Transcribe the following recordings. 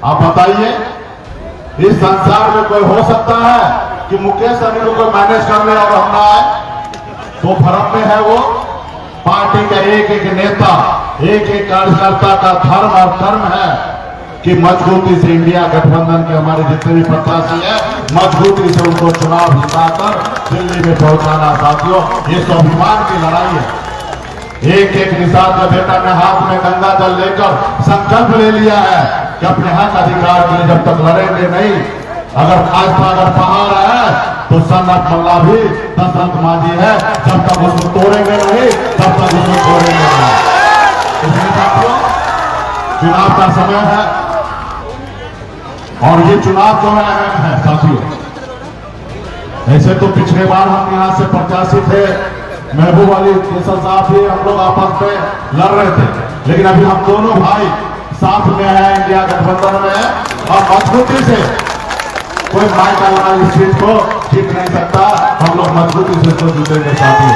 आप बताइए, इस संसार में कोई हो सकता है कि मुकेश अनिल को कोई मैनेज कर ले और हम ना आए? तो भरम में है वो पार्टी का एक एक नेता, एक एक कार्यकर्ता का धर्म और कर्म है कि मजबूती से इंडिया गठबंधन के हमारे जितने भी प्रत्याशी हैं, मजबूती से उनको चुनाव जिताकर दिल्ली में पहुंचाना। साथियों, ये स्वाभिमान की लड़ाई है। एक एक निषाद का बेटा ने हाथ में गंगा जल लेकर संकल्प ले लिया है कि अपने हक अधिकार के लिए जब तक लड़ेंगे नहीं, अगर खासता अगर पहाड़ है तो सन्नत मल्ला भी दशरथ मांझी है, जब तक उसको तोड़ेंगे नहीं तब तक उसको छोड़ेंगे नहीं। इसलिए साथियों, चुनाव का समय है और ये चुनाव जो है अहम है साथियों। ऐसे तो पिछले बार हम यहाँ से प्रत्याशी थे, महबूब अली केसर साहब भी हम लोग आपस में लड़ रहे थे, लेकिन अभी हम दोनों भाई साथ में हैं, इंडिया गठबंधन में है और मजबूती से कोई माइकल लाल इस सीट को जीत नहीं सकता। हम लोग मजबूती से इसको जीतेंगे साथियों।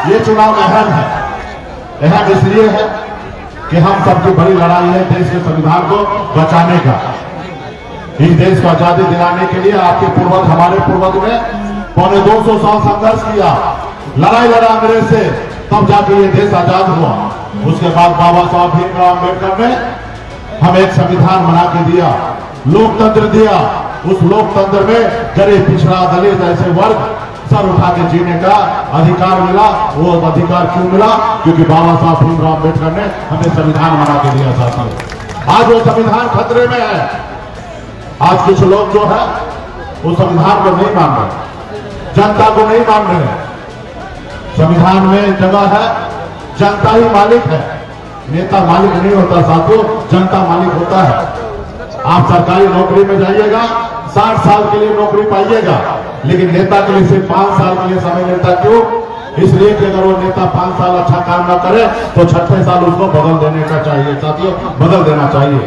ये चुनाव अहम है। अहम इसलिए है कि हम सबकी बड़ी लड़ाई है देश के संविधान को बचाने का। इस देश को आजादी दिलाने के लिए आपके पूर्वज, हमारे पूर्वज ने पौने 200 साल संघर्ष किया, लड़ाई लड़ा अंग्रेज से, तब जाके ये देश आजाद हुआ। उसके बाद बाबा साहब भीमराव अम्बेडकर ने हमें एक संविधान बना के दिया, लोकतंत्र दिया। उस लोकतंत्र में गरीब, पिछड़ा, दलित ऐसे वर्ग सर उठा के जीने का अधिकार मिला। वो अधिकार क्यों मिला? क्योंकि बाबा साहब भीमराव अम्बेडकर ने हमें संविधान बना के दिया साथियों। आज वो संविधान खतरे में है। आज कुछ लोग जो है वो संविधान को नहीं मान रहे, जनता को नहीं मान रहे। संविधान में जगह है, जनता ही मालिक है, नेता मालिक नहीं होता साथियों, जनता मालिक होता है। आप सरकारी नौकरी में जाइएगा, 60 साल के लिए नौकरी पाइएगा, लेकिन नेता के लिए सिर्फ 5 साल के लिए समय मिलता। क्यों? इसलिए कि अगर वो नेता 5 साल अच्छा काम ना करे तो 6ठे साल उसको बदल देने का चाहिए साथियों, बदल देना चाहिए।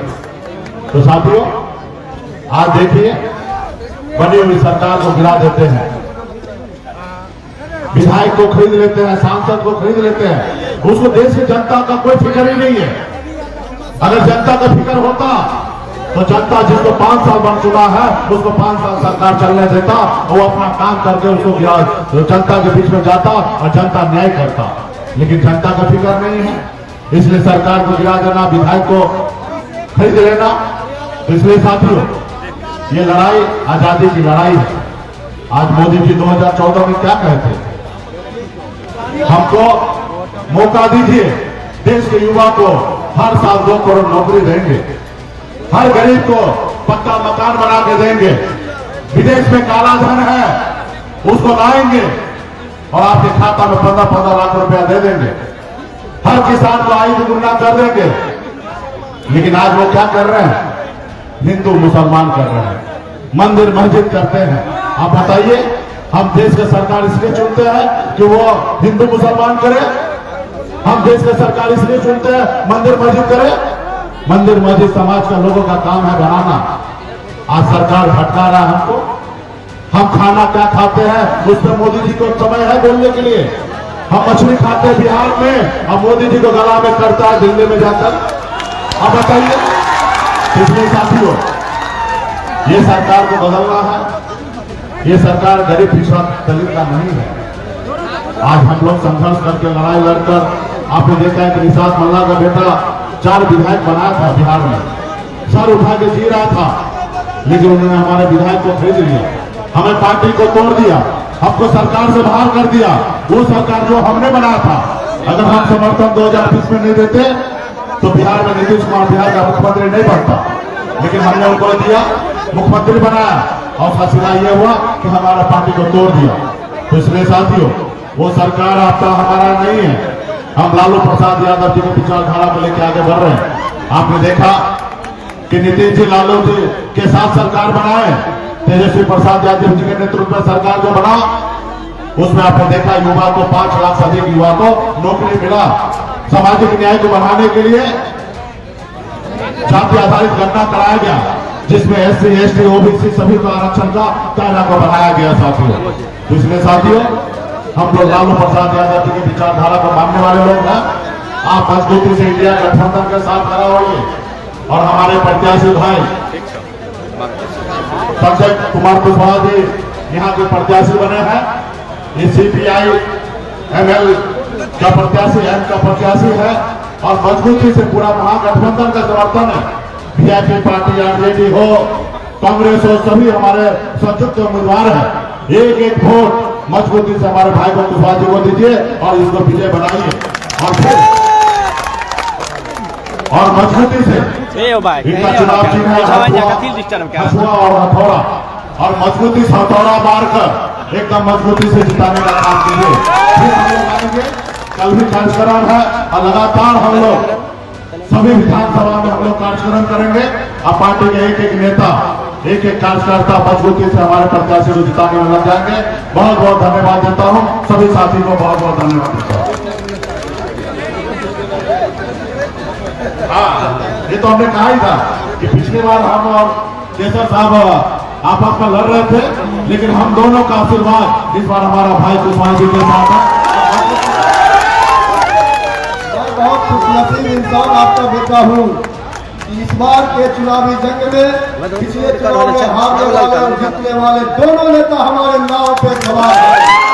तो साथियों, आज देखिए, बनी हुई सरकार को गिरा देते हैं, विधायक को खरीद लेते हैं, सांसद को खरीद लेते हैं, उसको देश की जनता का कोई फिक्र ही नहीं है। अगर जनता का फिक्र होता तो जनता जिसको 5 साल बन चुका है उसको 5 साल सरकार चलने देता, वो अपना काम करके उसको जनता के बीच में जाता और जनता न्याय करता। लेकिन जनता का फिक्र नहीं है, इसलिए सरकार को गिरा देना, विधायक को खरीद लेना। इसलिए साथियों, ये लड़ाई आजादी की लड़ाई है। आज मोदी जी 2014 में क्या कहते हैं? हमको मौका दीजिए, देश के युवा को हर साल 2 करोड़ नौकरी देंगे, हर गरीब को पक्का मकान बना के देंगे, विदेश में काला धन है उसको लाएंगे और आपके खाता में 15-15 लाख रुपया दे देंगे, हर किसान को आय दुगुना कर देंगे। लेकिन आज वो क्या कर रहे हैं? हिंदू मुसलमान कर रहे हैं, मंदिर मस्जिद करते हैं। आप बताइए, हम देश का सरकार इसलिए चुनते हैं कि वो हिंदू मुसलमान करे? हम देश का सरकार इसलिए चुनते हैं मंदिर मस्जिद करे? मंदिर मस्जिद समाज का लोगों का काम है बनाना। आज सरकार भटका रहा है हमको। हम खाना क्या खाते हैं उस पर मोदी जी को समय है बोलने के लिए। हम मछली खाते हैं बिहार में और मोदी जी को गला में करता है दिल्ली में जाकर। अब बताइए, इसलिए साथियों, ये सरकार को बदलना है। ये सरकार गरीब, पिछड़ा, दलित का नहीं है। आज हम लोग संघर्ष करके, लड़ाई लड़कर, आपने देखा है कि निषाद मल्ला का बेटा 4 विधायक बनाया था बिहार में, सर उठा के जी रहा था, लेकिन उन्होंने हमारे विधायक को खरीद लिया, हमें पार्टी को तोड़ दिया, हमको सरकार से बाहर कर दिया। वो सरकार जो हमने बनाया था, अगर हम समर्थन 2020 में नहीं देते तो बिहार में नीतीश कुमार बिहार का मुख्यमंत्री नहीं बनता, लेकिन हमने उनको दिया, मुख्यमंत्री बनाया और फैसला ये हुआ कि हमारा पार्टी को तोड़ दिया। तो इसलिए साथियों, वो सरकार आपका हमारा नहीं है। हम लालू प्रसाद यादव जी की विचारधारा को लेकर आगे बढ़ रहे हैं। आपने देखा कि नीतीश जी लालू जी के साथ सरकार बनाए, तेजस्वी प्रसाद यादव जी के नेतृत्व में सरकार जो बना, उसमें आपने देखा युवा को 5 लाख से अधिक युवा को नौकरी मिला। सामाजिक न्याय को बढ़ाने के लिए जाति आधारित गणना कराया गया, जिसमें SC, ST, OBC सभी को आरक्षण का दायरा को बढ़ाया गया साथियों। इसलिए साथियों, हम लोग लालू प्रसाद यादव जी की विचारधारा को मानने वाले लोग हैं। आप मजबूती से इंडिया गठबंधन के साथ खड़ा होइए। और हमारे प्रत्याशी भाई संजय कुमार कुशवाहा जी यहाँ के प्रत्याशी बने हैं। ये CPI ML का प्रत्याशी M का प्रत्याशी है और मजबूती से पूरा महागठबंधन का समर्थन है। VIP पार्टी RJD हो, कांग्रेस हो, सभी हमारे संयुक्त उम्मीदवार हैं। एक एक वोट मजबूती से हमारे भाई को कुशवाहा जी को दीजिए और इसको विजय बनाइए और फिर और मजबूती से इनका चुनाव चिन्ह है हसुआ और हथौड़ा और मजबूती से हथौड़ा मारकर एकदम मजबूती से जिताने का काम कीजिए। फिर हम लोग आएंगे, कल भी कार्यक्रम है और लगातार हम लोग सभी विधानसभा में हम लोग कार्यक्रम करेंगे और पार्टी के एक एक नेता एक एक कार्यकर्ता मजबूती से हमारे प्रत्याशी को जिताने में लग जाएंगे। बहुत बहुत धन्यवाद देता हूँ, सभी साथी को बहुत बहुत धन्यवाद देता हूँ। हाँ, ये तो हमने कहा ही था कि पिछली बार हम और केसर साहब आपस में लड़ रहे थे, लेकिन हम दोनों का आशीर्वाद इस बार हमारा भाई कुशवाहा जी के साथ है। मैं बहुत खुशनसीब इंसान आपका बेटा हूँ। इस बार के चुनावी जंग में पिछले चुनाव में हारने वाले और जीतने वाले दोनों नेता हमारे नाव पे सवार हैं।